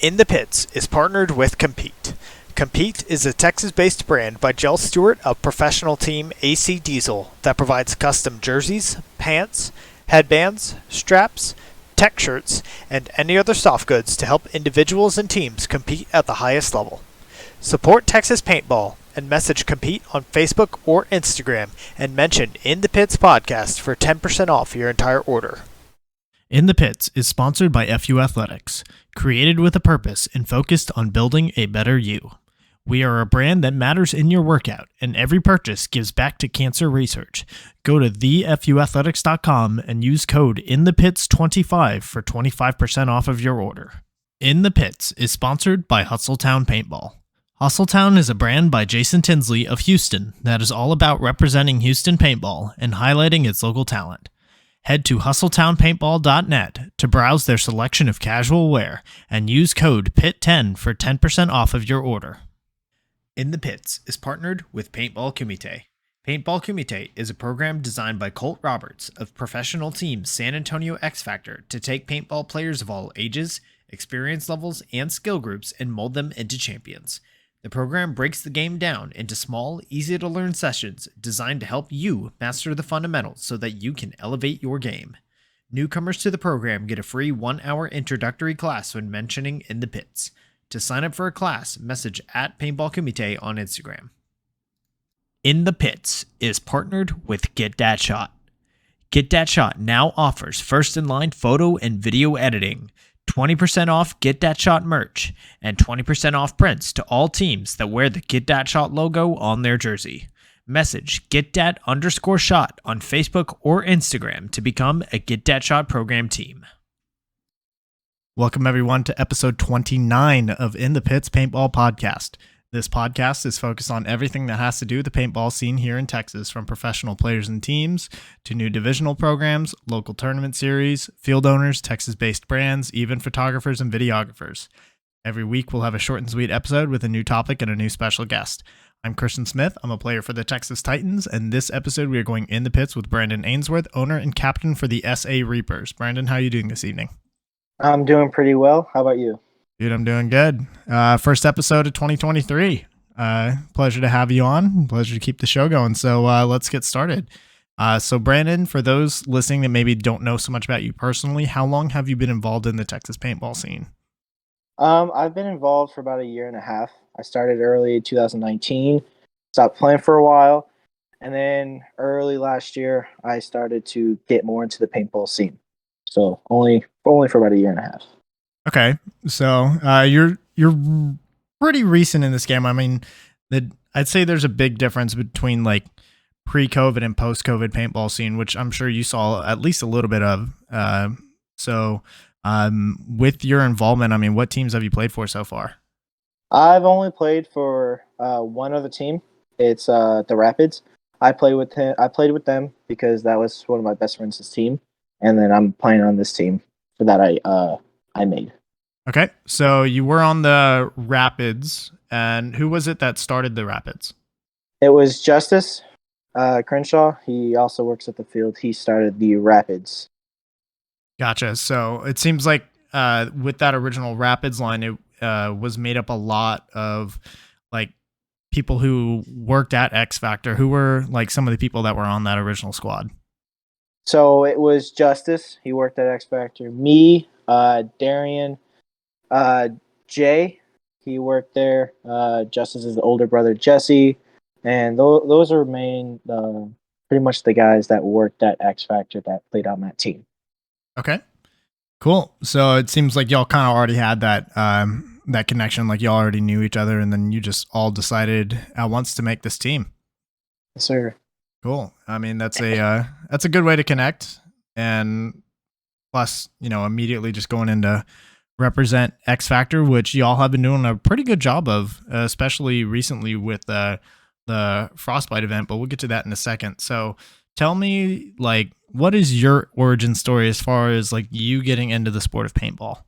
In the Pits is partnered with Compete. Compete is a Texas-based brand by Jill Stewart of professional team AC Diesel that provides custom jerseys, pants, headbands, straps, tech shirts, and any other soft goods to help individuals and teams compete at the highest level. Support Texas Paintball and message Compete on Facebook or Instagram and mention In the Pits Podcast for 10% off your entire order. In the Pits is sponsored by FUAthletics, created with a purpose and focused on building a better you. We are a brand that matters in your workout, and every purchase gives back to cancer research. Go to thefuathletics.com and use code INTHEPITS25 for 25% off of your order. In the Pits is sponsored by Hustletown Paintball. Hustletown is a brand by Jason Tinsley of Houston that is all about representing Houston paintball and highlighting its local talent. Head to hustletownpaintball.net to browse their selection of casual wear and use code PIT10 for 10% off of your order. In the Pits is partnered with Paintball Kumite. Paintball Kumite is a program designed by Colt Roberts of professional team San Antonio X Factor to take paintball players of all ages, experience levels, and skill groups and mold them into champions. The program breaks the game down into small, easy-to-learn sessions designed to help you master the fundamentals so that you can elevate your game. Newcomers to the program get a free 1-hour introductory class when mentioning In the Pits. To sign up for a class, message @PaintballKumite on Instagram. In the Pits is partnered with Get Dat Shot. Get Dat Shot now offers first-in-line photo and video editing, 20% off Get Dat Shot merch, and 20% off prints to all teams that wear the Get Dat Shot logo on their jersey. Message GetDat_shot on Facebook or Instagram to become a Get Dat Shot program team. Welcome everyone to episode 29 of In the Pits Paintball Podcast. This podcast is focused on everything that has to do with the paintball scene here in Texas, from professional players and teams to new divisional programs, local tournament series, field owners, Texas-based brands, even photographers and videographers. Every week we'll have a short and sweet episode with a new topic and a new special guest. I'm Christian Smith. I'm a player for the Texas Titans, and this episode we are going in the pits with Brandon Ainsworth, owner and captain for the SA Reapers. Brandon, how are you doing this evening? I'm doing pretty well. How about you? Dude, I'm doing good. First episode of 2023. Pleasure to have you on. Pleasure to keep the show going. So let's get started. So Brandon, for those listening that maybe don't know so much about you personally, how long have you been involved in the Texas paintball scene? I've been involved for about a year and a half. I started early 2019, stopped playing for a while, and then early last year I started to get more into the paintball scene. So only for about a year and a half. Okay, so you're pretty recent in this game. I mean, I'd say there's a big difference between like pre-COVID and post-COVID paintball scene, which I'm sure you saw at least a little bit of. So with your involvement, I mean, what teams have you played for so far? I've only played for one other team. It's the Rapids. I played with them because that was one of my best friends' team, and then I'm playing on this team for that I made. Okay, so you were on the Rapids, and who was it that started the Rapids? It was Justice Crenshaw. He also works at the field. He started the Rapids. Gotcha. So it seems like with that original Rapids line, it was made up a lot of like people who worked at X Factor. Who were like some of the people that were on that original squad? So it was Justice. He worked at X Factor. Me, Darian, Jay, he worked there. Justice's older brother, Jesse. And those are pretty much the guys that worked at X Factor that played on that team. Okay, cool. So it seems like y'all kind of already had that connection, like y'all already knew each other, and then you just all decided at once to make this team. Yes, sir. Cool. I mean, that's a good way to connect, and plus, immediately just going into represent X Factor, which y'all have been doing a pretty good job of, especially recently with the Frostbite event. But we'll get to that in a second. So, tell me, like, what is your origin story as far as like you getting into the sport of paintball?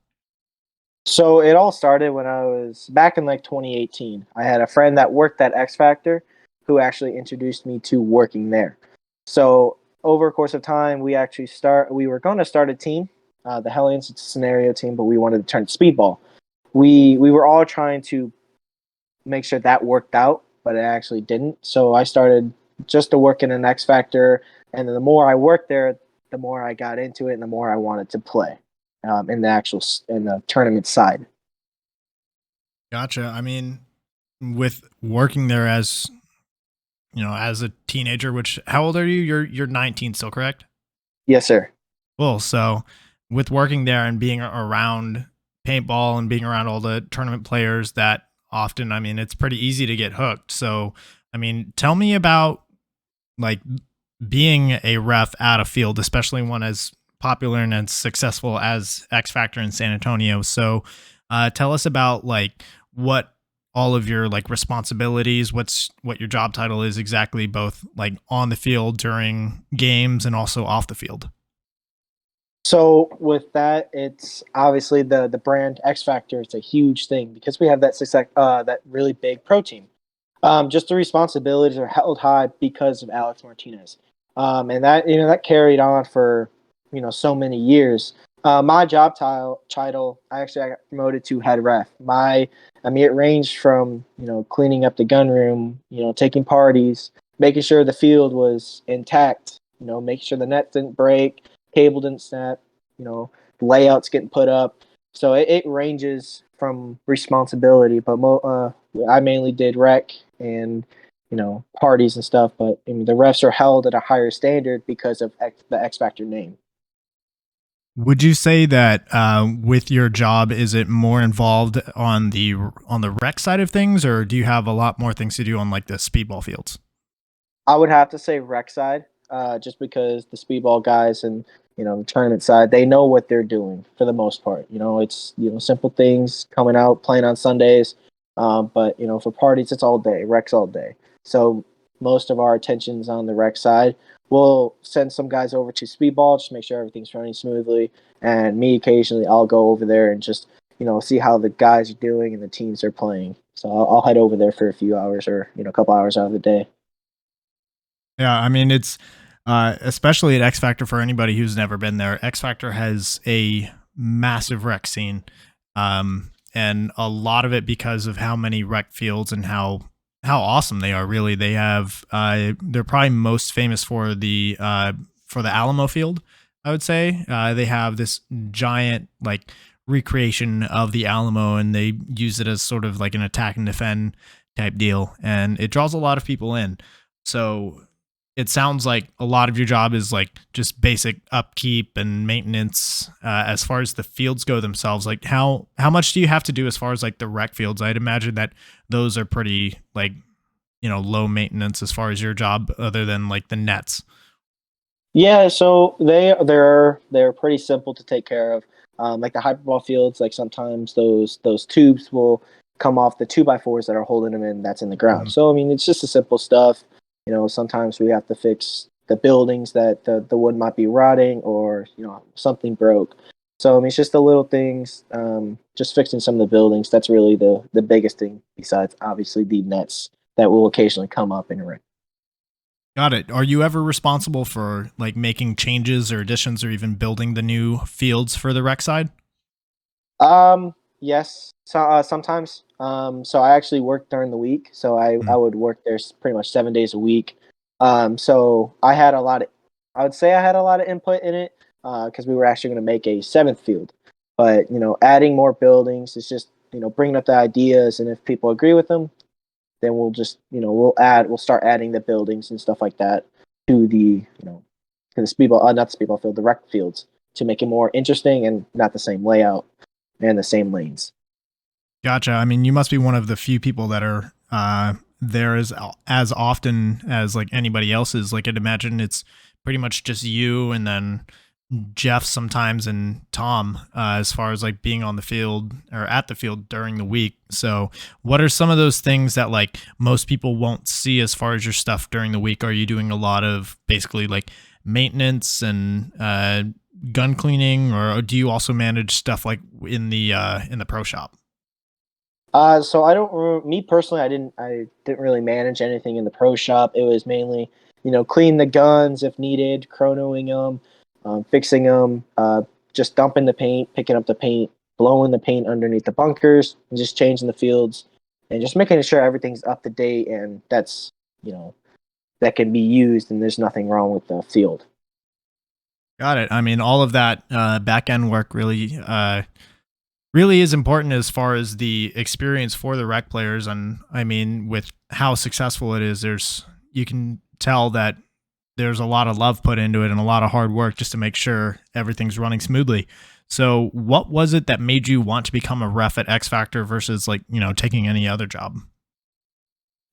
So it all started when I was back in like 2018. I had a friend that worked at X Factor who actually introduced me to working there. So over a course of time, we were going to start a team, the Hellions scenario team, but we wanted to turn speedball. we were all trying to make sure that worked out, but it actually didn't. So I started just to work in an X Factor, and then the more I worked there, the more I got into it, and the more I wanted to play in the tournament side. Gotcha. I mean, with working there as as a teenager, which how old are you? You're 19 still, correct? Yes, sir. Well, so with working there and being around paintball and being around all the tournament players that often, I mean, it's pretty easy to get hooked. So, I mean, tell me about like being a ref at a field, especially one as popular and as successful as X Factor in San Antonio. So, tell us about like what all of your like responsibilities, what your job title is exactly, both like on the field during games and also off the field. So with that, it's obviously the brand X Factor is a huge thing because we have that success, that really big pro team. Just the responsibilities are held high because of Alex Martinez, and that carried on for so many years. My job title, I got promoted to head ref. It ranged from cleaning up the gun room, taking parties, making sure the field was intact, making sure the nets didn't break, cable didn't snap, layouts getting put up. So it ranges from responsibility, but I mainly did rec and parties and stuff. But the refs are held at a higher standard because of the X Factor name. Would you say that with your job, is it more involved on the rec side of things, or do you have a lot more things to do on like the speedball fields? I would have to say rec side, just because the speedball guys and the tournament side, they know what they're doing for the most part. It's simple things coming out, playing on Sundays, but for parties, it's all day, rec's all day. So most of our attention's on the rec side. We'll send some guys over to speedball, just make sure everything's running smoothly, and me occasionally I'll go over there and just see how the guys are doing and the teams are playing. So I'll head over there for a few hours or a couple hours out of the day. Yeah, I mean it's especially at X Factor for anybody who's never been there. X Factor has a massive rec scene, and a lot of it because of how many rec fields and how awesome they are. Really, they have they're probably most famous for the Alamo Field. I would say they have this giant like recreation of the Alamo, and they use it as sort of like an attack and defend type deal, and it draws a lot of people in. So it sounds like a lot of your job is like just basic upkeep and maintenance. As far as the fields go themselves, like how much do you have to do as far as like the rec fields? I'd imagine that those are pretty like low maintenance as far as your job, other than like the nets. Yeah, so they're pretty simple to take care of. Like the hyperball fields, like sometimes those tubes will come off the 2x4s that are holding them in. That's in the ground. Mhm. So it's just the simple stuff. Sometimes we have to fix the buildings that the wood might be rotting, or something broke. So it's just the little things. Just fixing some of the buildings. That's really the biggest thing. Besides obviously the nets that will occasionally come up in a ring. Got it. Are you ever responsible for like making changes or additions or even building the new fields for the rec side? Yes. So sometimes. So I actually work during the week. So I would work there pretty much 7 days a week. So I had a lot of, I would say I had a lot of input in it, because we were actually going to make a seventh field. But adding more buildings is just bringing up the ideas, and if people agree with them, then we'll just we'll start adding the buildings and stuff like that to the to the speedball, not the speedball field, the rec fields, to make it more interesting and not the same layout and the same lanes. Gotcha. I mean, you must be one of the few people that are there as often as like anybody else is. Like I'd imagine it's pretty much just you and then Jeff sometimes and Tom as far as like being on the field or at the field during the week. So what are some of those things that like most people won't see as far as your stuff during the week? Are you doing a lot of basically like maintenance and gun cleaning, or do you also manage stuff like in the pro shop? So I don't. Me personally, I didn't really manage anything in the pro shop. It was mainly, clean the guns if needed, chronoing them, fixing them, just dumping the paint, picking up the paint, blowing the paint underneath the bunkers and just changing the fields and just making sure everything's up to date and that's, that can be used and there's nothing wrong with the field. Got it. I mean, all of that back end work really is important as far as the experience for the rec players. And I mean, with how successful it is, you can tell that there's a lot of love put into it and a lot of hard work just to make sure everything's running smoothly. So what was it that made you want to become a ref at X Factor versus taking any other job?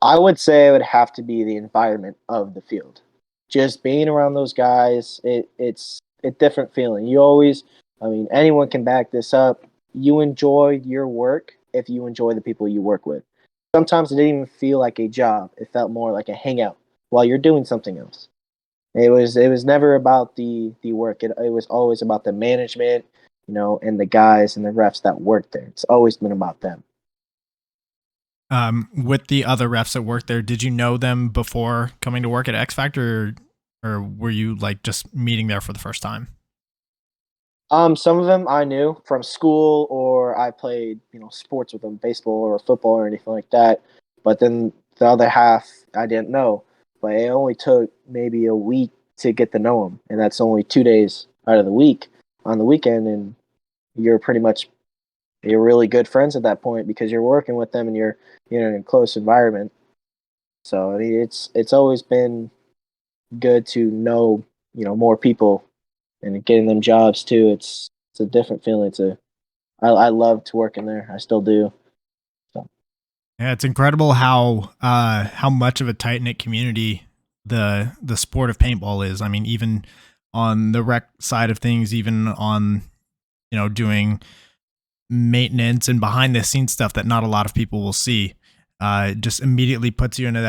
I would say it would have to be the environment of the field. Just being around those guys, it's a different feeling. Anyone can back this up. You enjoy your work if you enjoy the people you work with. Sometimes it didn't even feel like a job. It felt more like a hangout while you're doing something else. It was never about the work. It was always about the management, and the guys and the refs that work there. It's always been about them. With the other refs that work there, did you know them before coming to work at X Factor, or were you just meeting there for the first time? Some of them I knew from school, or I played, sports with them, baseball or football or anything like that. But then the other half I didn't know. But it only took maybe a week to get to know them, and that's only 2 days out of the week on the weekend, and you're really good friends at that point because you're working with them and you're in a close environment. So I mean, it's always been good to know more people and getting them jobs too. It's a different feeling. I loved working there. I still do. So. Yeah, it's incredible how much of a tight knit community the sport of paintball is. I mean, even on the rec side of things, even on doing maintenance and behind the scenes stuff that not a lot of people will see, just immediately puts you into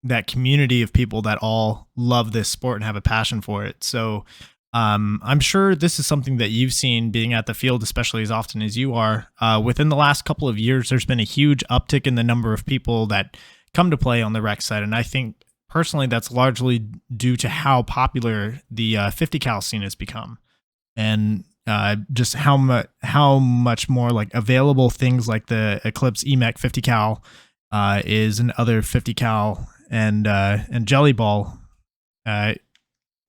that community of people that all love this sport and have a passion for it. So I'm sure this is something that you've seen being at the field, especially as often as you are. Within the last couple of years, there's been a huge uptick in the number of people that come to play on the rec side. And I think personally, that's largely due to how popular the 50 cal scene has become. And just how much more available things like the Eclipse EMEC 50 cal is, and other 50 cal and Jelly Ball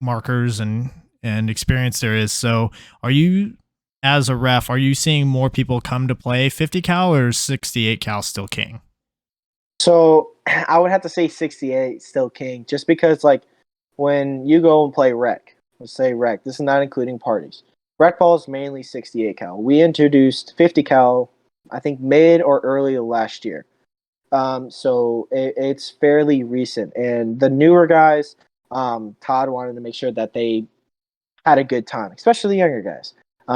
markers and experience there is. So are you, as a ref, are you seeing more people come to play 50 cal, or is 68 cal still king? So I would have to say 68 still king, just because when you go and play rec, let's say rec, this is not including parties. Rec ball is mainly 68 cal. We introduced 50 cal, I think mid or early last year. So it's fairly recent. And the newer guys, Todd wanted to make sure that they had a good time, especially the younger guys.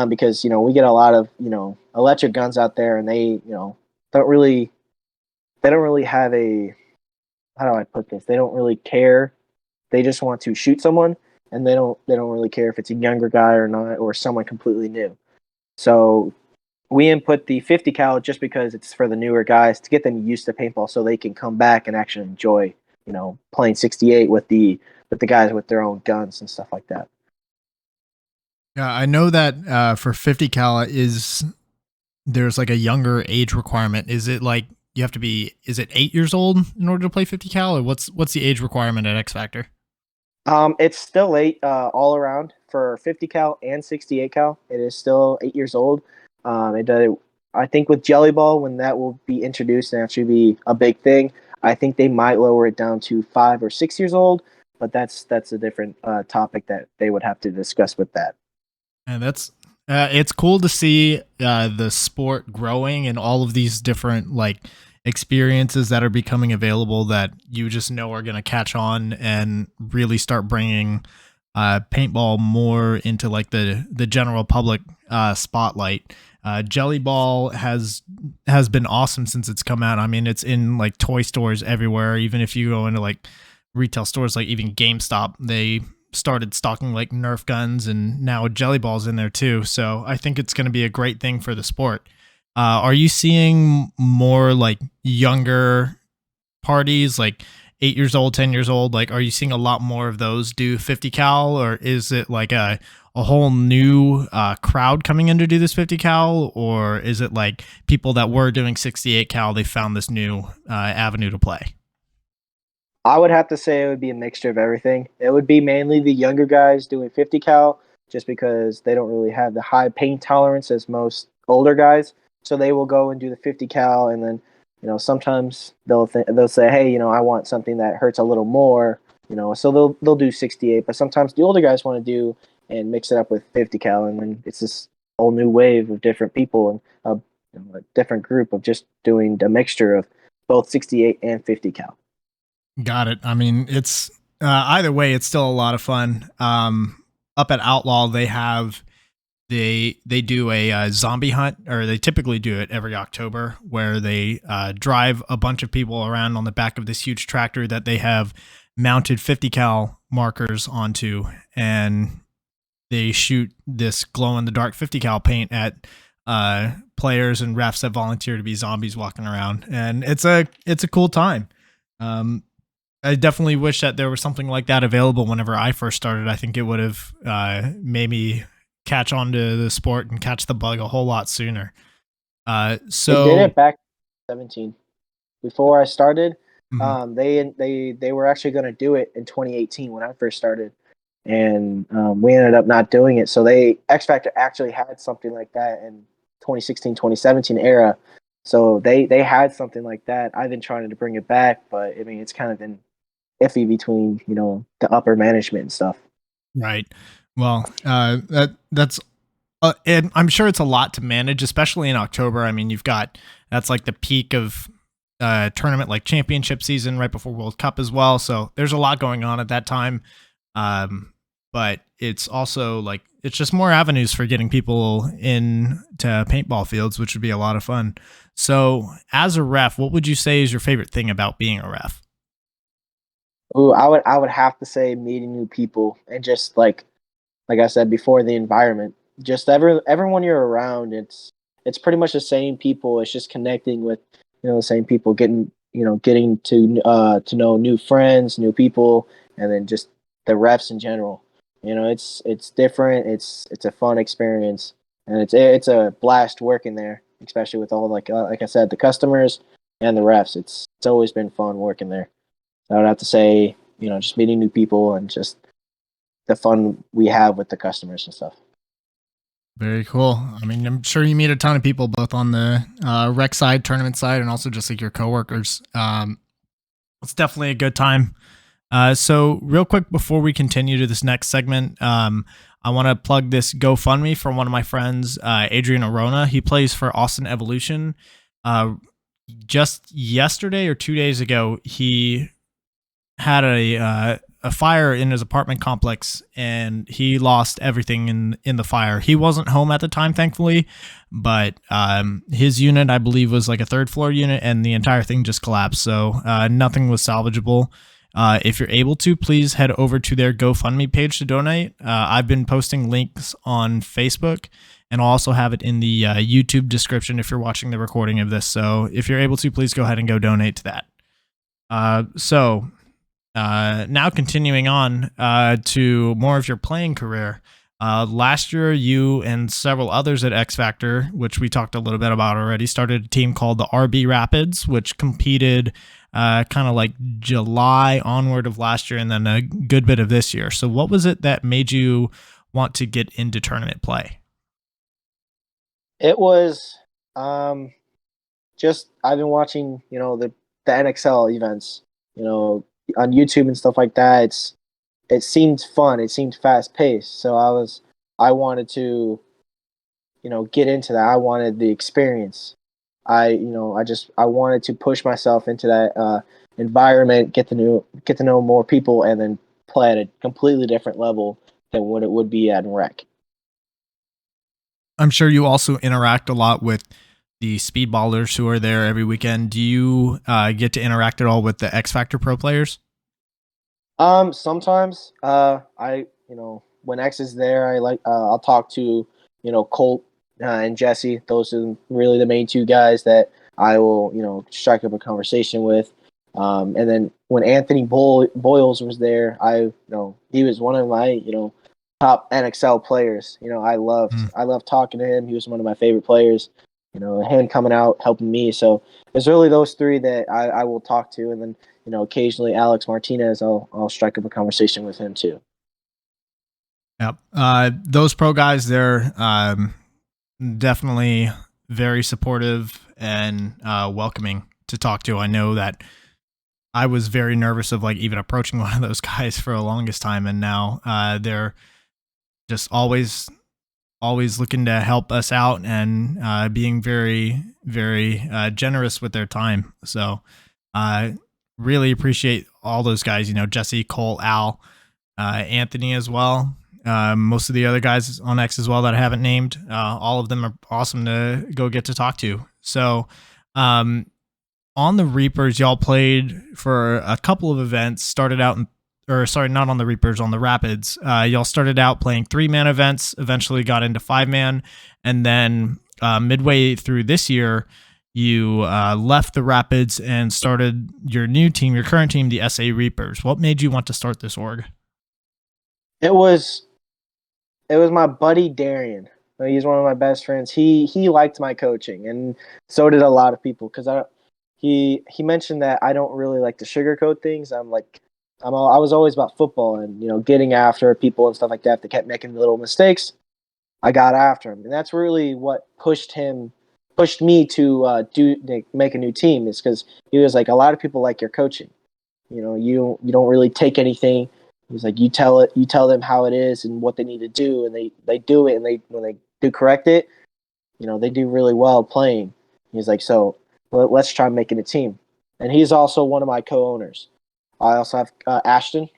Because, we get a lot of, electric guns out there, and they, don't really have a, how do I put this? They don't really care. They just want to shoot someone, and they don't really care if it's a younger guy or not, or someone completely new. So we input the 50 cal just because it's for the newer guys to get them used to paintball, so they can come back and actually enjoy, playing 68 with the guys with their own guns and stuff like that. Yeah, I know that for 50 cal there's a younger age requirement. Is it you have to be, is it 8 years old in order to play 50 cal, or what's the age requirement at X Factor? It's still 8 all around for 50 cal and 68 cal. It is still 8 years old. I think with Jelly Ball, when that will be introduced and actually be a big thing, I think they might lower it down to 5 or 6 years old. But that's a different topic that they would have to discuss with that. And that's it's cool to see the sport growing and all of these different experiences that are becoming available that you just know are going to catch on and really start bringing paintball more into the general public spotlight. Jelly Ball has been awesome since it's come out. I mean, it's in toy stores everywhere. Even if you go into retail stores, even GameStop, they started stocking Nerf guns, and now Jelly Ball's in there too. So I think it's going to be a great thing for the sport. Are you seeing more younger parties, 8 years old, 10 years old? Are you seeing a lot more of those do 50 cal, or is it a whole new crowd coming in to do this 50 cal, or is it like people that were doing 68 cal, they found this new avenue to play? I would have to say it would be a mixture of everything. It would be mainly the younger guys doing 50 cal just because they don't really have the high pain tolerance as most older guys. So they will go and do the 50 cal, and then sometimes they'll say, hey, I want something that hurts a little more, so they'll do 68. But sometimes the older guys want to do and mix it up with 50 cal, and then it's this whole new wave of different people and a different group of just doing the mixture of both 68 and 50 cal. Got it. I mean, it's either way, it's still a lot of fun. Up at Outlaw, they do a zombie hunt, or they typically do it every October, where they drive a bunch of people around on the back of this huge tractor that they have mounted 50 cal markers onto, and they shoot this glow in the dark 50 cal paint at players and refs that volunteer to be zombies walking around, and it's a cool time. I definitely wish that there was something like that available whenever I first started. I think it would have made me catch on to the sport and catch the bug a whole lot sooner. So they did it back in 2017. Before I started, Mhm. they were actually going to do it in 2018 when I first started, and we ended up not doing it. So X Factor actually had something like that in 2016, 2017 era. So they had something like that. I've been trying to bring it back, but I mean it's kind of been iffy between the upper management and stuff. Right. Well, that's and I'm sure it's a lot to manage, especially in October. I mean, that's like the peak of tournament, like championship season right before World Cup as well. So there's a lot going on at that time. But it's also like, it's just more avenues for getting people in to paintball fields, which would be a lot of fun. So as a ref, what would you say is your favorite thing about being a ref? Ooh, I would have to say meeting new people and just like I said before, the environment. Just everyone you're around, it's pretty much the same people. It's just connecting with the same people, getting to know new friends, new people, and then just the refs in general. It's different. It's a fun experience, and it's a blast working there, especially with all like I said, the customers and the refs. It's always been fun working there. I would have to say, just meeting new people and just the fun we have with the customers and stuff. Very cool. I mean, I'm sure you meet a ton of people both on the rec side, tournament side, and also just like your coworkers. It's definitely a good time. So real quick before we continue to this next segment, I want to plug this GoFundMe from one of my friends, Adrian Orona. He plays for Austin Evolution. Just yesterday or 2 days ago, he had a fire in his apartment complex, and he lost everything in the fire. He wasn't home at the time, thankfully, but his unit, I believe, was like a third floor unit, and the entire thing just collapsed. So nothing was salvageable. If you're able to, please head over to their GoFundMe page to donate. I've been posting links on Facebook, and I'll also have it in the YouTube description if you're watching the recording of this. So if you're able to, please go ahead and go donate to that. Now continuing on to more of your playing career. Last year, you and several others at X Factor, which we talked a little bit about already, started a team called the RB Rapids, which competed kind of like July onward of last year and then a good bit of this year. So what was it that made you want to get into tournament play? It was just I've been watching, the NXL events, on YouTube and stuff like that. It seemed fun. It seemed fast paced. So I wanted to, get into that. I wanted the experience. I wanted to push myself into that environment, get to know more people, and then play at a completely different level than what it would be at rec. I'm sure you also interact a lot with the speedballers who are there every weekend. Do you get to interact at all with the X Factor pro players? Sometimes, when X is there, I'll talk to, Colt and Jesse. Those are really the main two guys that I will, strike up a conversation with. And then when Anthony Boyles was there, he was one of my, top NXL players. I loved talking to him. He was one of my favorite players. Him coming out helping me. So it's really those three that I will talk to, and then occasionally Alex Martinez. I'll strike up a conversation with him too. Yep. Those pro guys, they're definitely very supportive and welcoming to talk to. I know that I was very nervous of like even approaching one of those guys for the longest time, and now they're just always looking to help us out and being very, very generous with their time. So I really appreciate all those guys, Jesse, Cole, Al, Anthony as well. Most of the other guys on X as well that I haven't named, all of them are awesome to go get to talk to. So on the Reapers, y'all played for a couple of events, not on the Reapers, on the Rapids. Y'all started out playing 3-man events, eventually got into 5-man, and then midway through this year, you left the Rapids and started your new team, your current team, the SA Reapers. What made you want to start this org? It was my buddy Darian. He's one of my best friends. He liked my coaching, and so did a lot of people, because he mentioned that I don't really like to sugarcoat things. I was always about football and getting after people and stuff like that. If they kept making little mistakes, I got after him, and that's really what pushed me to make a new team. Is because he was like, a lot of people like your coaching. You don't really take anything. He's like, you tell them how it is and what they need to do, and they do it, and when they do correct it, they do really well playing. He's like, so let's try making a team. And he's also one of my co-owners. I also have Ashton,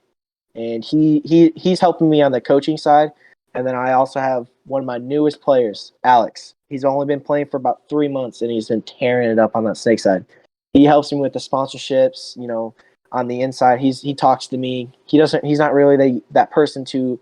and he's helping me on the coaching side. And then I also have one of my newest players, Alex. He's only been playing for about 3 months, and he's been tearing it up on that snake side. He helps me with the sponsorships, on the inside. He talks to me. He's not really that person to,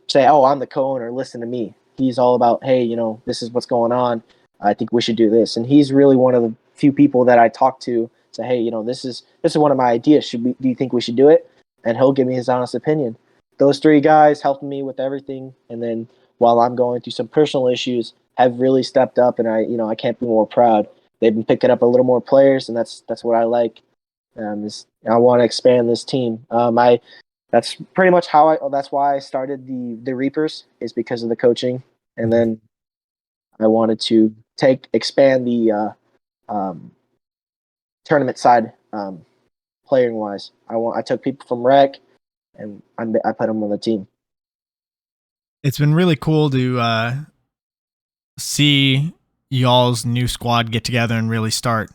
say, oh, I'm the co-owner, listen to me. He's all about, hey, this is what's going on. I think we should do this. And he's really one of the few people that I talk to, say, hey, this is one of my ideas. Do you think we should do it? And he'll give me his honest opinion. Those 3 guys helping me with everything. And then while I'm going through some personal issues, have really stepped up, and I can't be more proud. They've been picking up a little more players, and that's what I like. I want to expand this team. That's pretty much that's why I started the Reapers, is because of the coaching. And then I wanted to expand the tournament side, playing wise. I took people from rec, and I put them on the team. It's been really cool to see y'all's new squad get together and really start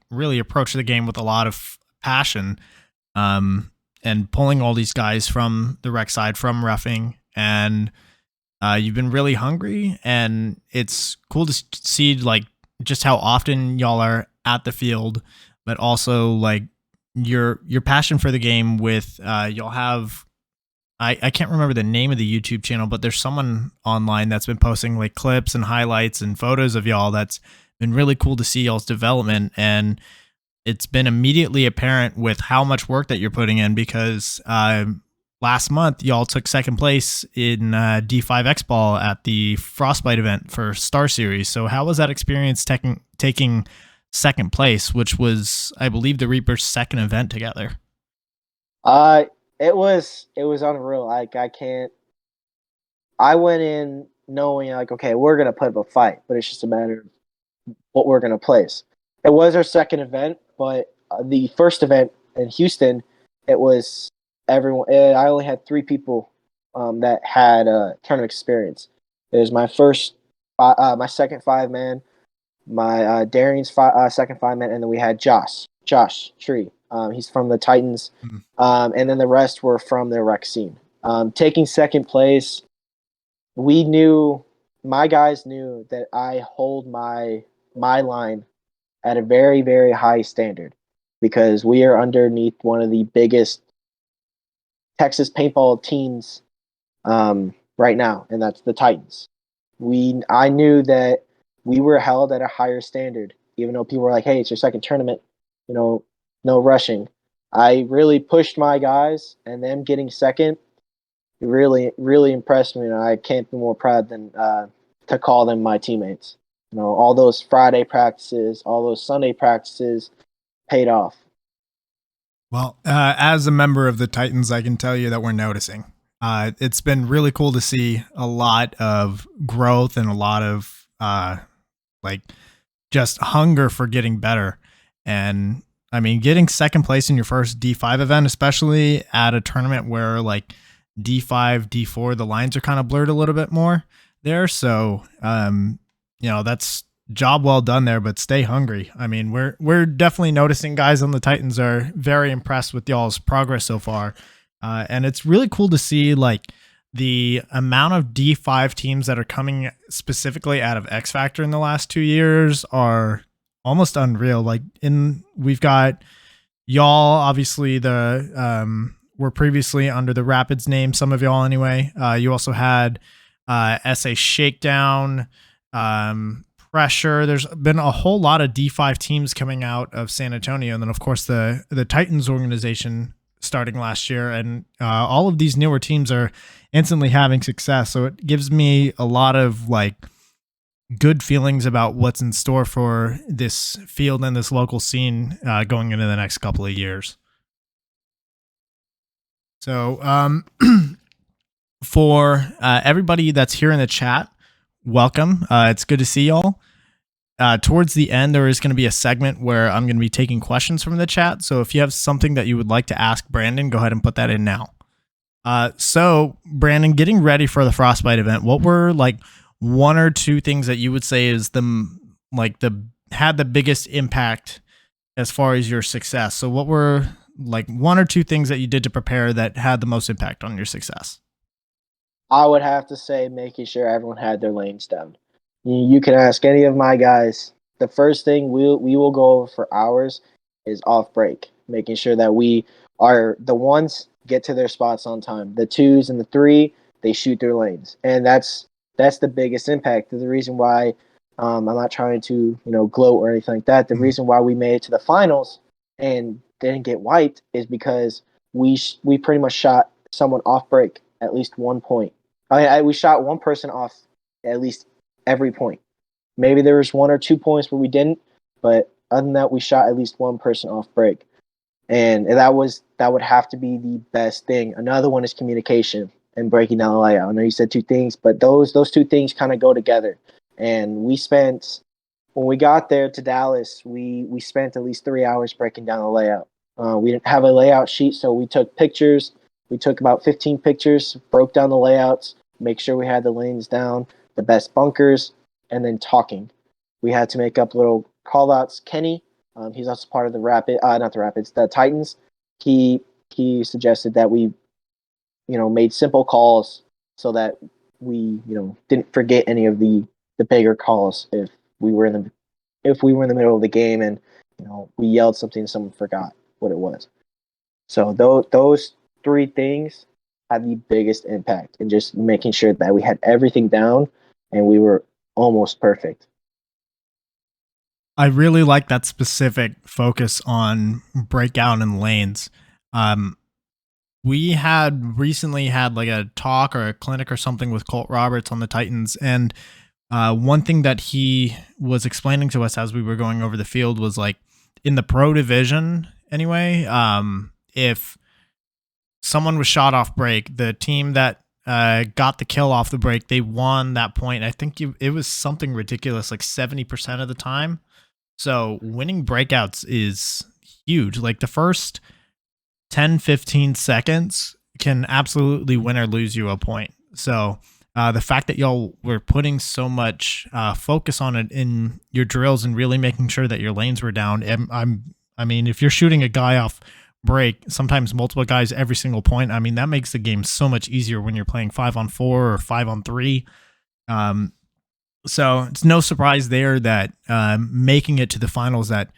really approach the game with a lot of passion, and pulling all these guys from the rec side, from reffing, and you've been really hungry, and it's cool to see just how often y'all are at the field, but also your passion for the game with y'all have, I can't remember the name of the YouTube channel, but there's someone online that's been posting clips and highlights and photos of y'all. That's been really cool to see y'all's development. And it's been immediately apparent with how much work that you're putting in, because last month y'all took second place in D5 X Ball at the Frostbite event for Star Series. So how was that experience taking second place, which was, I believe, the Reaper's second event together? It was unreal. I went in knowing okay, we're gonna put up a fight, but it's just a matter of what we're gonna place. It was our second event, but the first event in Houston, it was everyone. I only had 3 people that had tournament experience. It was my my second 5-man, my Darian's second 5-man, and then we had Josh Tree. He's from the Titans, and then the rest were from the rec scene. Taking second place, my guys knew that I hold my line at a very, very high standard, because we are underneath one of the biggest Texas paintball teams right now, and that's the Titans. I knew that we were held at a higher standard, even though people were like, hey, it's your second tournament, no rushing. I really pushed my guys, and them getting second, really, really impressed me, and I can't be more proud than to call them my teammates. All those Friday practices, all those Sunday practices paid off. Well, as a member of the Titans, I can tell you that we're noticing. It's been really cool to see a lot of growth and a lot of like just hunger for getting better. And I mean, getting second place in your first D5 event, especially at a tournament where like D5, D4, the lines are kind of blurred a little bit more there. So, that's job well done there, but stay hungry. I mean, we're definitely noticing guys on the Titans are very impressed with y'all's progress so far. And it's really cool to see like the amount of D5 teams that are coming specifically out of X Factor in the last 2 years are almost unreal. Like we've got y'all, obviously were previously under the Rapids name, some of y'all anyway. You also had SA Shakedown, Pressure. There's been a whole lot of D5 teams coming out of San Antonio. And then of course the Titans organization starting last year, and all of these newer teams are instantly having success. So it gives me a lot of like good feelings about what's in store for this field and this local scene going into the next couple of years. So for everybody that's here in the chat, welcome. It's good to see y'all. Towards the end, there is going to be a segment where I'm going to be taking questions from the chat. So if you have something that you would like to ask Brandon, go ahead and put that in now. So Brandon, getting ready for the Frostbite event, what were like one or two things that you would say is had the biggest impact as far as your success? So what were like one or two things that you did to prepare that had the most impact on your success? I would have to say making sure everyone had their lanes down. You can ask any of my guys. The first thing we will go over for hours is off break, making sure that we are the ones get to their spots on time. The 2s and the 3, they shoot their lanes, and that's the biggest impact. The reason why I'm not trying to gloat or anything like that. The reason why we made it to the finals and didn't get wiped is because we pretty much shot someone off break at least 1 point. We shot one person off at least every point. Maybe there was 1 or 2 points where we didn't, but other than that, we shot at least one person off break, and that would have to be the best thing. Another one is communication and breaking down the layout. I know you said 2 things, but those 2 things kind of go together. And when we got there to Dallas, we spent at least 3 hours breaking down the layout. We didn't have a layout sheet, so we took pictures. We took about 15 pictures, broke down the layouts, make sure we had the lanes down, the best bunkers, and then talking. We had to make up little call-outs. Kenny, he's also part of the Titans. He suggested that we, made simple calls so that we, didn't forget any of the bigger calls if we were in the middle of the game and, we yelled something and someone forgot what it was. So those 3 things had the biggest impact in just making sure that we had everything down and we were almost perfect. I really like that specific focus on breakout and lanes. We had recently had like a talk or a clinic or something with Colt Roberts on the Titans, and one thing that he was explaining to us as we were going over the field was like in the pro division anyway, if someone was shot off break, the team that got the kill off the break, they won that point. I think it was something ridiculous, like 70% of the time. So winning breakouts is huge. Like the first 10, 15 seconds can absolutely win or lose you a point. So the fact that y'all were putting so much focus on it in your drills and really making sure that your lanes were down. I mean, if you're shooting a guy off break, sometimes multiple guys every single point, I mean, that makes the game so much easier when you're playing 5-on-4 or 5-on-3. So it's no surprise there that making it to the finals, that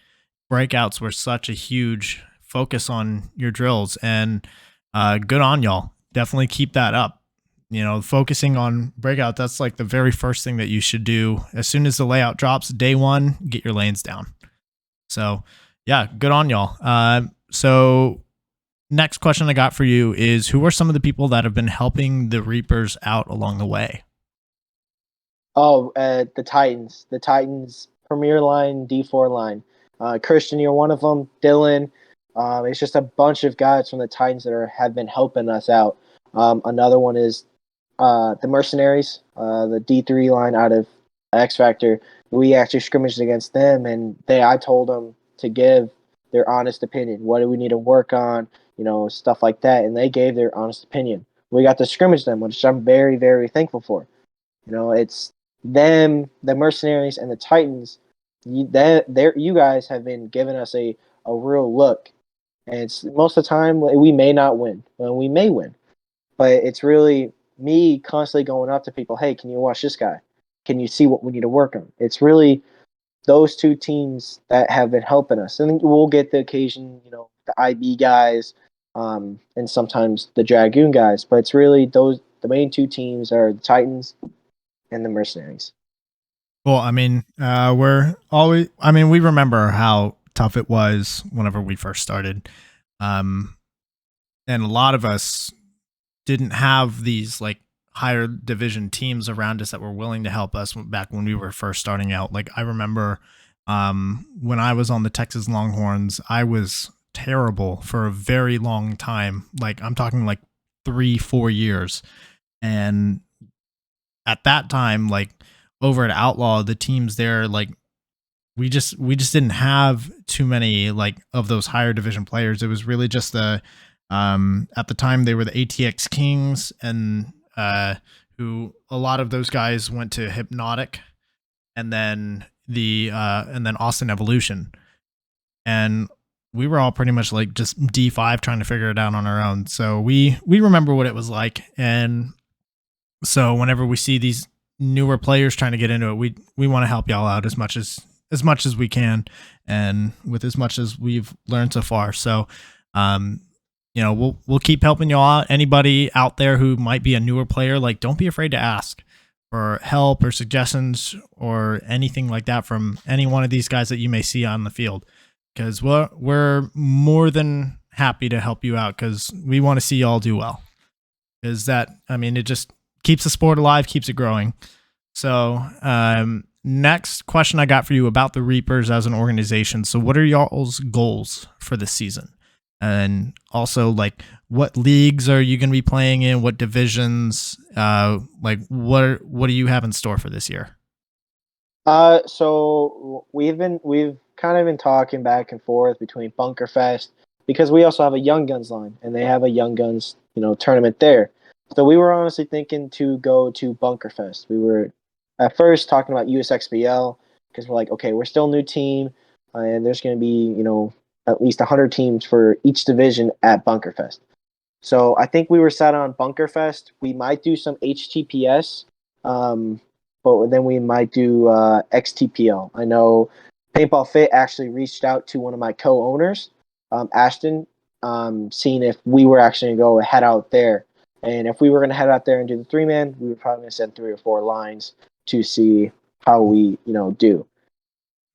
breakouts were such a huge focus on your drills, and good on y'all. Definitely keep that up. Focusing on breakout, that's like the very first thing that you should do. As soon as the layout drops, day 1, get your lanes down. So yeah, good on y'all. So next question I got for you is, who are some of the people that have been helping the Reapers out along the way? Oh, the Titans Premier Line, D4 line. Christian, you're one of them. Dylan. It's just a bunch of guys from the Titans that have been helping us out. Another one is the Mercenaries, the D3 line out of X Factor. We actually scrimmaged against them, and I told them to give their honest opinion. What do we need to work on? Stuff like that, and they gave their honest opinion. We got to scrimmage them, which I'm very, very thankful for. It's them, the Mercenaries, and the Titans. You guys have been giving us a real look, and it's most of the time we may not win, we may win, but it's really me constantly going up to people. Hey, can you watch this guy? Can you see what we need to work on? It's really those two teams that have been helping us, and we'll get the occasion, the IB guys, and sometimes the Dragoon guys, but it's really the main two teams are the Titans and the Mercenaries. Well, I mean, we remember how tough it was whenever we first started. And a lot of us didn't have these like higher division teams around us that were willing to help us back when we were first starting out. Like I remember when I was on the Texas Longhorns, I was terrible for a very long time. Like I'm talking like 3-4 years. And at that time, like over at Outlaw, the teams there, like we just didn't have too many like of those higher division players. It was really just the at the time they were the ATX Kings, and who a lot of those guys went to Hypnotic, and then Austin Evolution, and we were all pretty much like just D5 trying to figure it out on our own. So we remember what it was like, and so whenever we see these newer players trying to get into it, we want to help y'all out as much as we can, and with as much as we've learned so far. So we'll keep helping y'all out. Anybody out there who might be a newer player, like don't be afraid to ask for help or suggestions or anything like that from any one of these guys that you may see on the field, because we're more than happy to help you out, because we want to see y'all do well, because it just keeps the sport alive, keeps it growing. So next question I got for you about the Reapers as an organization. So what are y'all's goals for this season? And also, like, what leagues are you going to be playing in? What divisions? Like, what do you have in store for this year? So we've kind of been talking back and forth between Bunkerfest, because we also have a Young Guns line, and they have a Young Guns, tournament there. So we were honestly thinking to go to Bunkerfest. We were at first talking about USXBL, because we're like, okay, we're still a new team, and there's going to be, at least 100 teams for each division at Bunkerfest. So I think we were set on Bunkerfest. We might do some HTPS, but then we might do XTPL. I know Paintball Fit actually reached out to one of my co-owners, Ashton, seeing if we were actually going to head out there. And if we were going to head out there and do the 3-man, we were probably going to send 3 or 4 lines to see how we, do.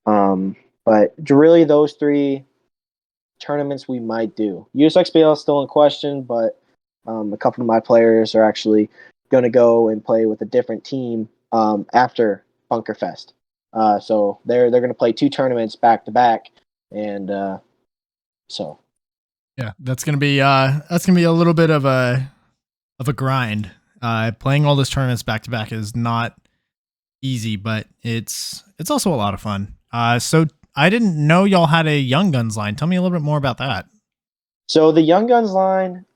But really, those 3 tournaments we might do. USXBL is still in question, but a couple of my players are actually going to go and play with a different team after Bunkerfest. So they're going to play 2 tournaments back to back, and so yeah, that's going to be a little bit of a grind. Playing all those tournaments back to back is not easy, but it's also a lot of fun. So I didn't know y'all had a Young Guns line. Tell me a little bit more about that. So the Young Guns line,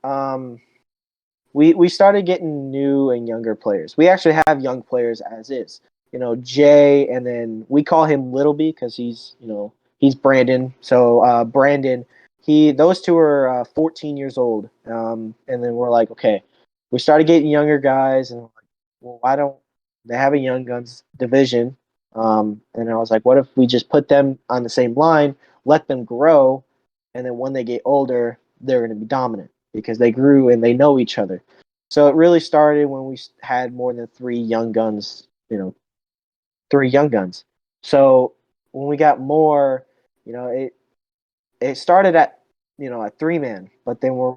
we started getting new and younger players. We actually have young players as is. Jay, and then we call him Little B because he's Brandon. So Brandon, those 2 are 14 years old. And then we're like, okay, we started getting younger guys, and we're like, well, why don't they have a Young Guns division? And I was like, what if we just put them on the same line, let them grow, and then when they get older, they're going to be dominant because they grew and they know each other. So it really started when we had more than 3 Young Guns, 3 Young Guns. So when we got more, it started at a 3-man, but then we're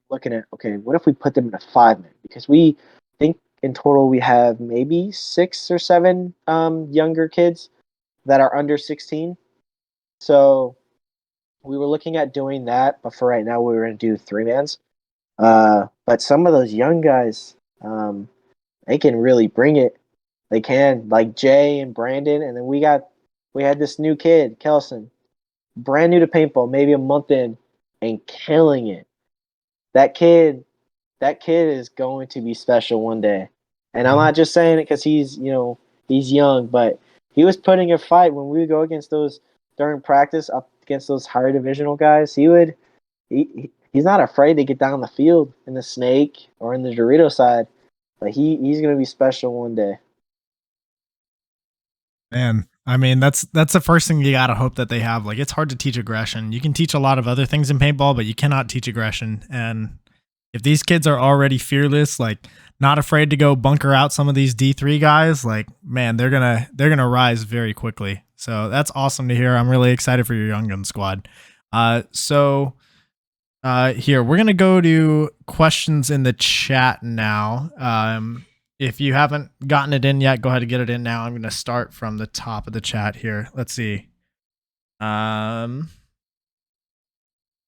looking at, okay, what if we put them in a 5-man? Because we think in total we have maybe 6 or 7 younger kids that are under 16. So we were looking at doing that, but for right now we were going to do 3-mans. But some of those young guys, they can really bring it. They can, like Jay and Brandon, and then we had this new kid, Kelson, brand new to paintball, maybe a month in, and killing it. That kid is going to be special one day. And I'm not just saying it because he's young, but he was putting a fight when we would go against those during practice up against those higher divisional guys. He's not afraid to get down the field in the snake or in the Dorito side, but he's going to be special one day. Man, I mean, that's the first thing you gotta hope that they have. Like, it's hard to teach aggression. You can teach a lot of other things in paintball, but you cannot teach aggression. And if these kids are already fearless, like not afraid to go bunker out some of these D3 guys, like, man, they're gonna rise very quickly. So that's awesome to hear. I'm really excited for your Young Gun squad. Here we're gonna go to questions in the chat now. If you haven't gotten it in yet, go ahead and get it in now. I'm going to start from the top of the chat here. Let's see. Yeah,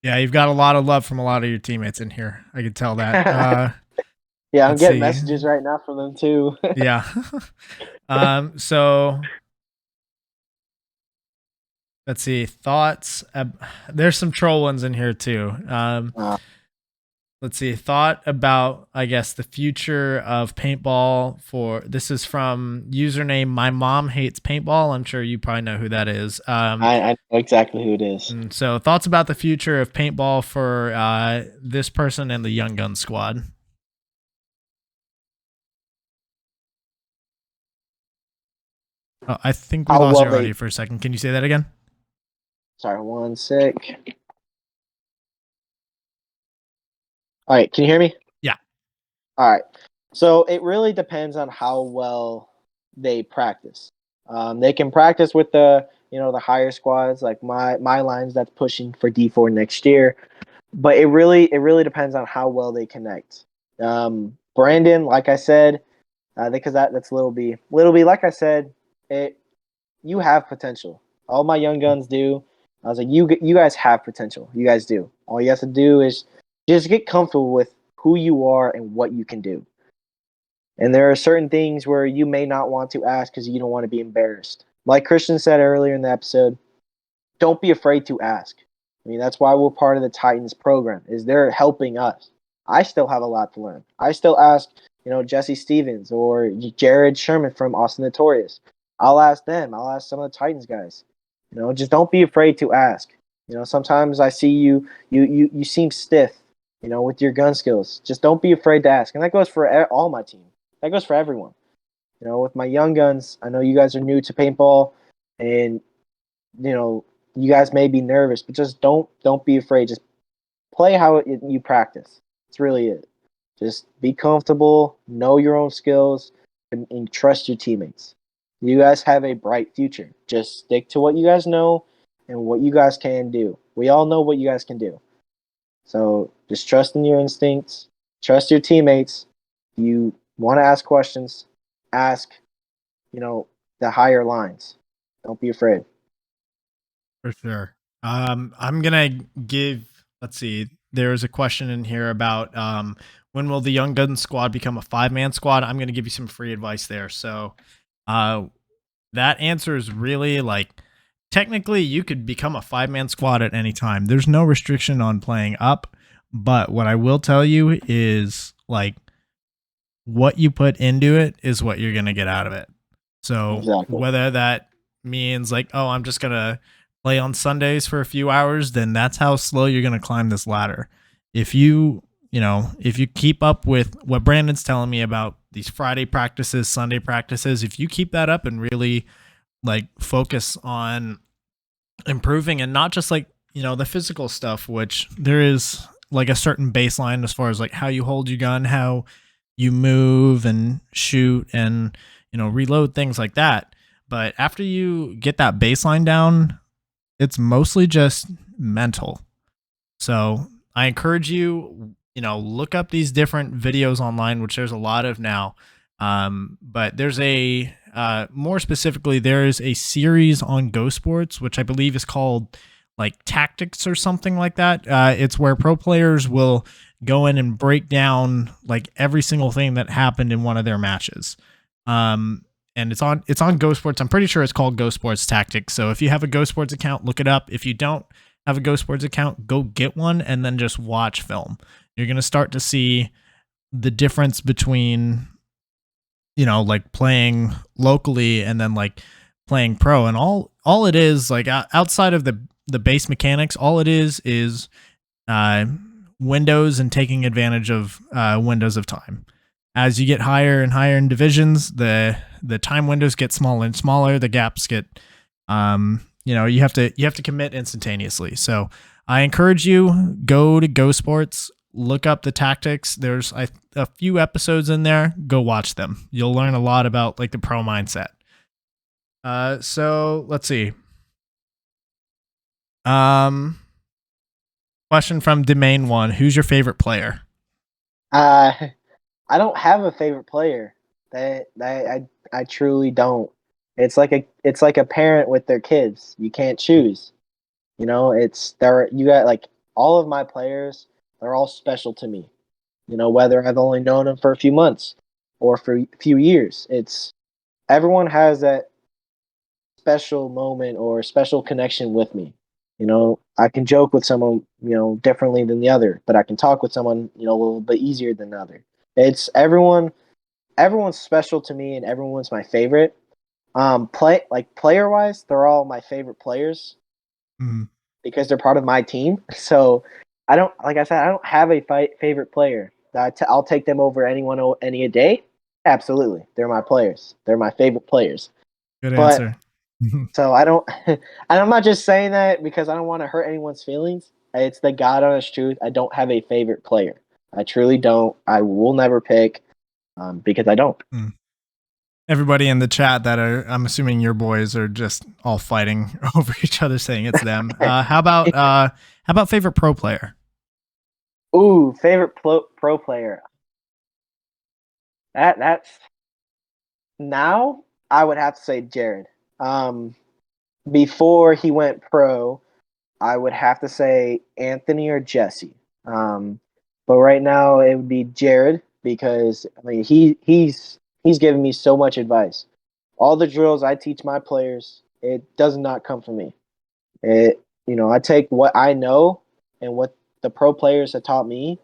you've got a lot of love from a lot of your teammates in here. I can tell that. Yeah, I'm getting messages right now from them too. Yeah. So let's see. Thoughts. There's some troll ones in here too. Let's see. Thought about, I guess, the future of paintball. This is from username My Mom Hates Paintball. I'm sure you probably know who that is. I know exactly who it is. So thoughts about the future of paintball for this person and the Young Gun squad. Oh, I think we lost you already for a second. Can you say that again? Sorry, one sec. All right, can you hear me? Yeah. All right. So it really depends on how well they practice. They can practice with the higher squads, like my lines that's pushing for D4 next year. But it really depends on how well they connect. Brandon, like I said, because that's Little B. Little B, like I said, you have potential. All my young guns do. I was like, you guys have potential. You guys do. All you have to do is just get comfortable with who you are and what you can do. And there are certain things where you may not want to ask because you don't want to be embarrassed. Like Christian said earlier in the episode, don't be afraid to ask. I mean, that's why we're part of the Titans program, is they're helping us. I still have a lot to learn. I still ask, Jesse Stevens or Jared Sherman from Austin Notorious. I'll ask them. I'll ask some of the Titans guys. Just don't be afraid to ask. Sometimes I see you seem stiff, with your gun skills. Just don't be afraid to ask. And that goes for all my team. That goes for everyone. With my young guns, I know you guys are new to paintball, and you guys may be nervous, but just don't be afraid. Just play how you practice. That's really it. Just be comfortable, know your own skills, and trust your teammates. You guys have a bright future. Just stick to what you guys know and what you guys can do. We all know what you guys can do. So just trust in your instincts, trust your teammates. You want to ask questions, ask, the higher lines. Don't be afraid. For sure. I'm going to let's see, there's a question in here about when will the Young Gun squad become a 5-man squad? I'm going to give you some free advice there. So that answer is really technically you could become a 5-man squad at any time. There's no restriction on playing up, but what I will tell you is what you put into it is what you're going to get out of it. So exactly. Whether that means I'm just going to play on Sundays for a few hours, then that's how slow you're going to climb this ladder. If you keep up with what Brandon's telling me about these Friday practices, Sunday practices, if you keep that up and really focus on improving and not just the physical stuff, which there is a certain baseline as far as how you hold your gun, how you move and shoot and, reload, things like that. But after you get that baseline down, it's mostly just mental. So I encourage you, look up these different videos online, which there's a lot of now. But there's more specifically, there's a series on Go Sports, which I believe is called like Tactics or something like that. It's where pro players will go in and break down like every single thing that happened in one of their matches. And it's on Go Sports. I'm pretty sure it's called Go Sports Tactics. So if you have a Go Sports account, look it up. If you don't have a Go Sports account, go get one and then just watch film. You're going to start to see the difference between, like playing locally and then like playing pro. And all it is, like outside of the base mechanics, all it is windows and taking advantage of windows of time. As you get higher and higher in divisions, the time windows get smaller and smaller. The gaps get, you have to commit instantaneously. So I encourage you, go to Go Sports, look up the tactics. There's a few episodes in there. Go watch them. You'll learn a lot about like the pro mindset. So let's see. Question from Domain 1. Who's your favorite player? I don't have a favorite player. I truly don't. It's like a parent with their kids. You can't choose. You got like all of my players, they're all special to me. Whether I've only known them for a few months or for a few years. Everyone has that special moment or special connection with me. I can joke with someone, differently than the other, but I can talk with someone, a little bit easier than the other. It's everyone's special to me and everyone's my favorite. Player wise, they're all my favorite players because they're part of my team. So I don't have a favorite player. I'll take them over anyone any day. Absolutely. They're my players. They're my favorite players. Good answer. So I don't, and I'm not just saying that because I don't want to hurt anyone's feelings. It's the God honest truth. I don't have a favorite player. I truly don't. I will never pick because I don't. Everybody in the chat I'm assuming your boys are just all fighting over each other saying it's them. How about favorite pro player? Ooh, favorite pro player. That's now I would have to say Jared. Before he went pro, I would have to say Anthony or Jesse. But right now it would be Jared because he's given me so much advice. All the drills I teach my players, it does not come from me. I take what I know and what the pro players have taught me,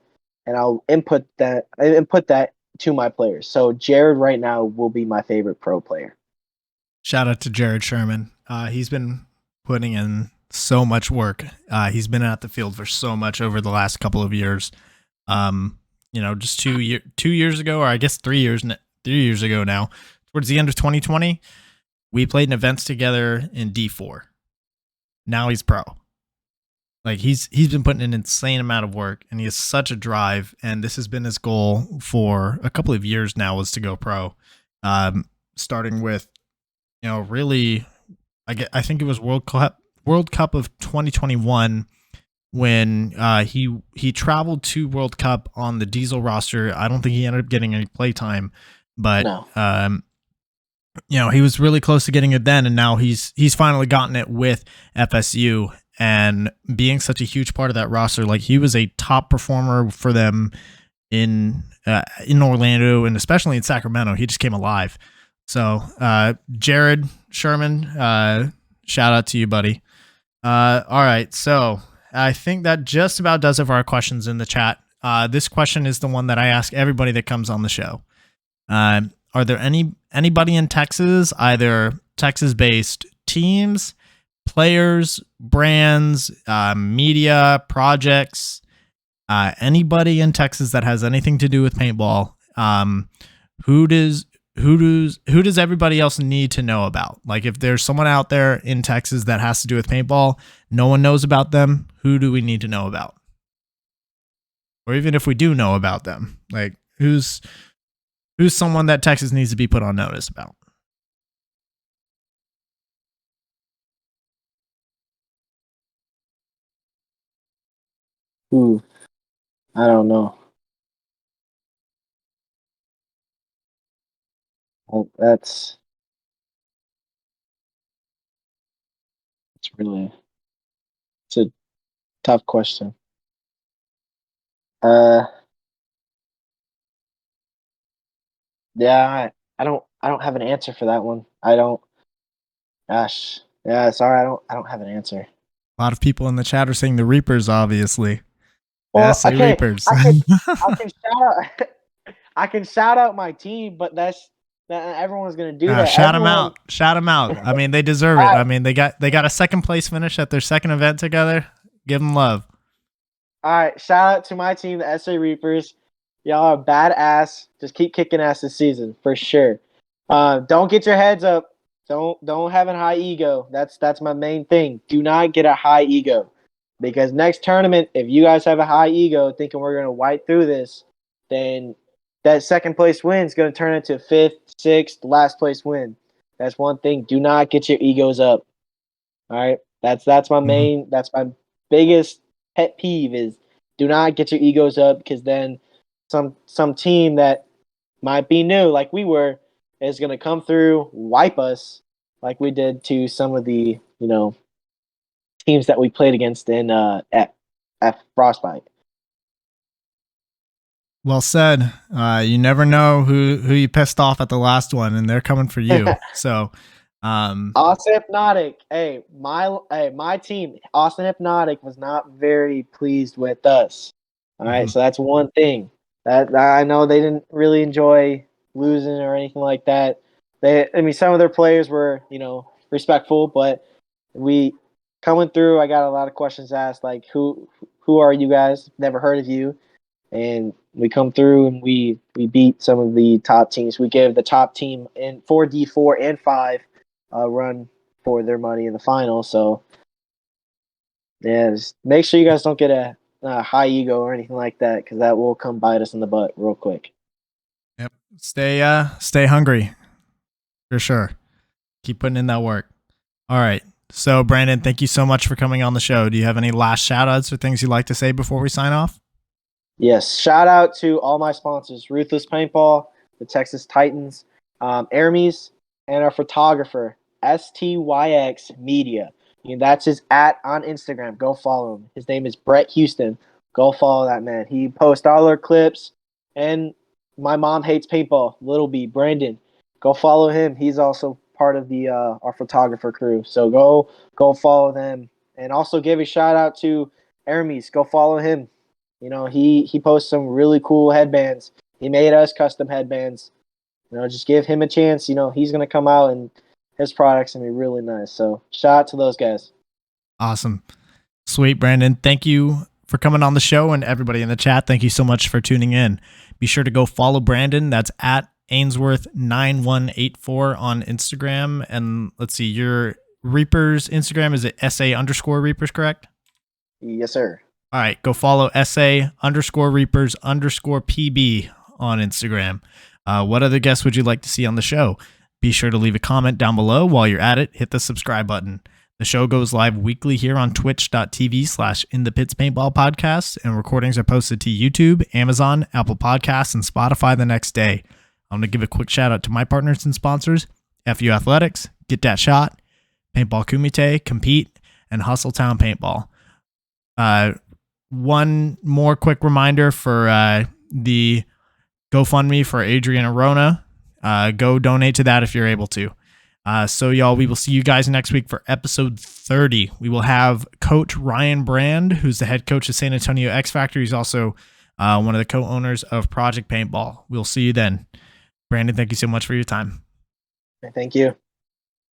and I'll input that to my players. So Jared right now will be my favorite pro player. Shout out to Jared Sherman. He's been putting in so much work. He's been out the field for so much over the last couple of years. Just 2 years ago, or I guess 3 years ago now, towards the end of 2020, we played in events together in D4. Now he's pro. Like he's been putting an insane amount of work, and he has such a drive. And this has been his goal for a couple of years now, was to go pro. Starting with, really, I think it was World Cup of 2021 when he traveled to World Cup on the Diesel roster. I don't think he ended up getting any play time, but No. He was really close to getting it then, and now he's finally gotten it with FSU. And being such a huge part of that roster, like he was a top performer for them in Orlando and especially in Sacramento. He just came alive. So Jared Sherman, shout out to you, buddy. All right, so I think that just about does it for our questions in the chat. This question is the one that I ask everybody that comes on the show. Are there anybody in Texas, either Texas-based teams, players, brands, media, projects, anybody in Texas that has anything to do with paintball? Who does everybody else need to know about? Like if there's someone out there in Texas that has to do with paintball, no one knows about them, who do we need to know about? Or even if we do know about them, like who's someone that Texas needs to be put on notice about? Ooh, I don't know. Well, it's a tough question. Uh, yeah, I don't have an answer for that one. I don't. Gosh, yeah, sorry, I don't have an answer. A lot of people in the chat are saying the Reapers, obviously. The Well, SA okay, Reapers. I can shout out I can shout out my team, but everyone's gonna do that. Shout them Everyone, out. Shout them out. I mean, they deserve it. all I mean, they got a second place finish at their second event together. Give them love. right, shout out to my team, the SA Reapers. Y'all are badass. Just keep kicking ass this season for sure. Don't get your heads up. Don't have a high ego. That's my main thing. Do not get a high ego, because next tournament, if you guys have a high ego, thinking we're gonna wipe through this, then that second place win is gonna turn into fifth, sixth, last place win. That's one thing. Do not get your egos up. All right, that's my main. That's my biggest pet peeve is do not get your egos up, because then some team that might be new, like we were, is going to come through, wipe us, like we did to some of the teams that we played against in at Frostbite. Well said. You never know who you pissed off at the last one, and they're coming for you. So, Austin Hypnotic, my team, Austin Hypnotic was not very pleased with us. All right, so that's one thing that I know they didn't really enjoy losing or anything like that. Some of their players were, respectful, but we coming through. I got a lot of questions asked, like who are you guys? Never heard of you. And we come through and we beat some of the top teams. We gave the top team in 4D4 and 5 a run for their money in the final. So, yeah, just make sure you guys don't get a high ego or anything like that, because that will come bite us in the butt real quick. yep. Stay hungry for sure. Keep putting in that work. All right. So, Brandon, thank you so much for coming on the show. Do you have any last shout outs or things you'd like to say before we sign off? Yes, shout out to all my sponsors: Ruthless Paintball, the Texas Titans, Hermes, and our photographer, STYX Media. That's his on Instagram. Go follow him. His name is Brett Houston. Go follow that man. He posts all our clips. And my mom hates paintball. Little B, Brandon. Go follow him. He's also part of the our photographer crew. So go follow them. And also give a shout out to Hermes. Go follow him. He posts some really cool headbands. He made us custom headbands. Just give him a chance. He's going to come out and his product's going to be really nice. So shout out to those guys. Awesome. Sweet, Brandon. Thank you for coming on the show, and everybody in the chat, thank you so much for tuning in. Be sure to go follow Brandon. That's at Ainsworth9184 on Instagram. And let's see, your Reapers Instagram, is it SA_Reapers, correct? Yes, sir. All right, go follow SA_Reapers_PB on Instagram. What other guests would you like to see on the show? Be sure to leave a comment down below. While you're at it, hit the subscribe button. The show goes live weekly here on twitch.tv/inthepitspaintballpodcast, and recordings are posted to YouTube, Amazon, Apple Podcasts, and Spotify the next day. I'm going to give a quick shout out to my partners and sponsors: FUAthletics, Get That Shot, Paintball Kumite, Compete, and Hustletown Paintball. One more quick reminder for the GoFundMe for Adrian Orona. Go donate to that if you're able to. So y'all, we will see you guys next week for episode 30. We will have Coach Ryan Brand, who's the head coach of San Antonio X Factor. He's also one of the co-owners of Project Paintball. We'll see you then. Brandon, thank you so much for your time. Thank you.